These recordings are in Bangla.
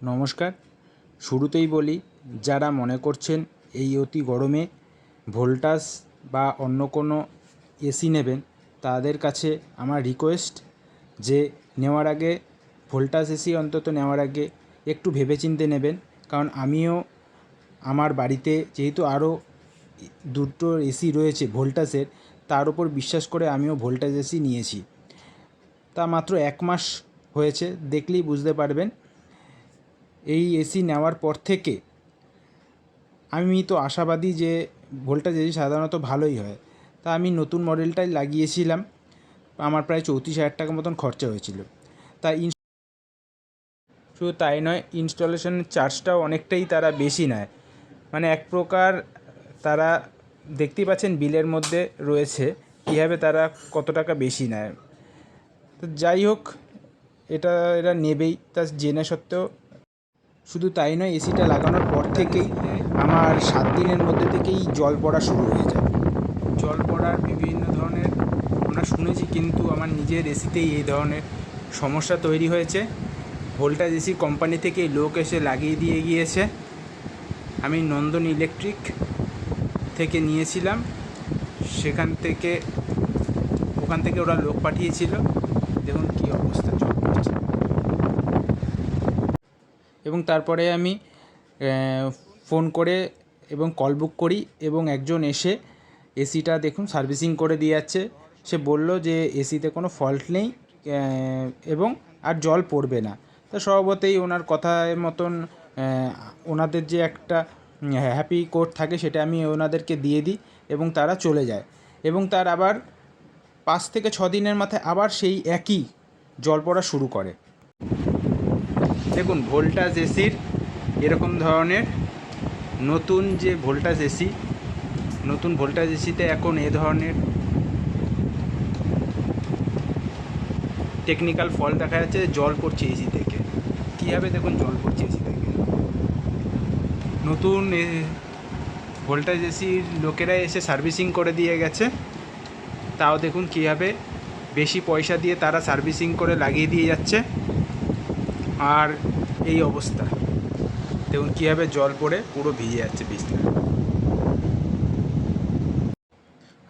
নমস্কার। শুরুতেই বলি, যারা মনে করছেন এই অতি গরমে ভোল্টাস বা অন্য কোনো এসি নেবেন, তাদের কাছে আমার রিকোয়েস্ট যে নেওয়ার আগে ভোল্টাস এসি অন্তত নেওয়ার আগে একটু ভেবেচিন্তে নেবেন। কারণ আমিও আমার বাড়িতে যেহেতু আরও দুটো এসি রয়েছে ভোল্টাসের, তার উপর বিশ্বাস করে আমিও ভোল্টাস এসি নিয়েছি। তা মাত্র 1 মাস হয়েছে, দেখলেই বুঝতে পারবেন। এই এসি নেওয়ার পর থেকে আমি তো আশাবাদী যে ভোল্টাস এসি সাধারণত ভালোই হয়। তা আমি নতুন মডেলটাই লাগিয়েছিলাম। আমার প্রায় 34,000 টাকা মতন খরচা হয়েছিল। তা শুধু তাই নয়, ইনস্টলেশনের চার্জটাও অনেকটাই তারা বেশি নেয়। মানে এক প্রকার তারা, দেখতেই পাচ্ছেন বিলের মধ্যে রয়েছে কীভাবে তারা কত টাকা বেশি নেয়। তো যাই হোক, এরা নেবেই, তা জেনে সত্ত্বেও। শুধু তাই নয়, এসিটা লাগানোর পর থেকেই আমার 7 দিনের মধ্যে থেকেই জল পড়া শুরু হয়ে যায়। জল পড়ার বিভিন্ন ধরনের আমরা শুনেছি, কিন্তু আমার নিজের এসিতেই এই ধরনের সমস্যা তৈরি হয়েছে। ভোল্টাস এসি কোম্পানি থেকে লোক এসে লাগিয়ে দিয়ে গিয়েছে। আমি নন্দন ইলেকট্রিক থেকে নিয়েছিলাম, ওখান থেকে ওরা লোক পাঠিয়েছিল। দেখুন কী অবস্থা, জল পড়ছে। এবং তারপরে আমি ফোন করে এবং কল বুক করি, এবং একজন এসে এসিটা দেখুন সার্ভিসিং করে দিয়ে যাচ্ছে। সে বলল যে এসিতে কোনো ফল্ট নেই এবং আর জল পড়বে না। তো স্বভাবতই ওনার কথার মতন ওনাদের যে একটা হ্যাপি কোড থাকে, সেটা আমি ওনাদেরকে দিয়ে দিই এবং তারা চলে যায়। এবং তার আবার 5 থেকে 6 দিনের মাথায় আবার সেই একই জল পড়া শুরু করে। দেখুন, ভোল্টাস এসির এরকম ধরনের নতুন ভোল্টাস এসিতে এখন এ ধরনের টেকনিক্যাল ফল্ট দেখা যাচ্ছে। জল পড়ছে এসি থেকে, কীভাবে দেখুন জল পড়ছে এসি থেকে। নতুন ভোল্টাস এসির লোকেরা এসে সার্ভিসিং করে দিয়ে গেছে, তাও দেখুন কীভাবে বেশি পয়সা দিয়ে তারা সার্ভিসিং করে লাগিয়ে দিয়ে যাচ্ছে। আর এই অবস্থা দেখুন কীভাবে জল পড়ে পুরো ভিজে যাচ্ছে বিছনা।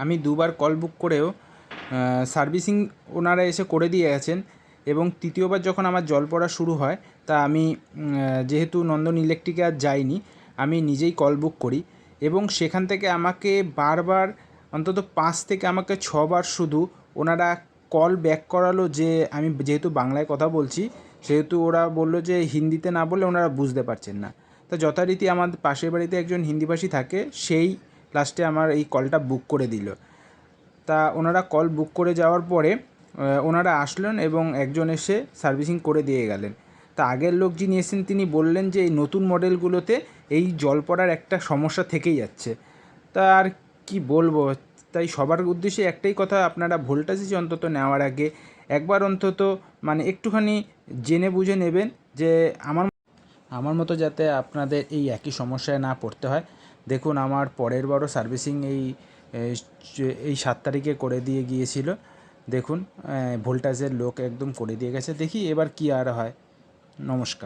আমি 2বার কল বুক করেও সার্ভিসিং ওনারা এসে করে দিয়ে গেছেন। এবং তৃতীয়বার যখন আমার জল পড়া শুরু হয়, তা আমি যেহেতু নন্দন ইলেকট্রিকে আর যাইনি, আমি নিজেই কল বুক করি। এবং সেখান থেকে আমাকে বারবার অন্তত 5 থেকে আমাকে 6 বার শুধু ওনারা কল ব্যাক করালো। যে আমি যেহেতু বাংলায় কথা বলছি, সেহেতু ওরা বললো যে হিন্দিতে না বললে ওনারা বুঝতে পারছেন না। তা যথারীতি আমাদের পাশের বাড়িতে একজন হিন্দিভাষী থাকে, সেই লাস্টে আমার এই কলটা বুক করে দিল। তা ওনারা কল বুক করে যাওয়ার পরে ওনারা আসলেন এবং একজন এসে সার্ভিসিং করে দিয়ে গেলেন। তা আগের লোক যিনি এসেছেন তিনি বললেন যে এই নতুন মডেলগুলোতে এই জল পড়ার একটা সমস্যা থেকেই যাচ্ছে। তা আর কি বলবো, তাই সবার উদ্দেশ্যে একটাই কথা, আপনারা ভোল্টাস এসি অন্তত নেওয়ার আগে একবার অন্তত মানে একটুখানি জেনে বুঝে নেবেন, যে আমার মতো যাতে আপনাদের এই একই সমস্যায় না পড়তে হয়। দেখুন, আমার পরের বারও সার্ভিসিং এই 7 তারিখে করে দিয়ে গিয়েছিল। দেখুন, ভোল্টাসের লোক একদম করে দিয়ে গেছে। দেখি এবার কি আর হয়। নমস্কার।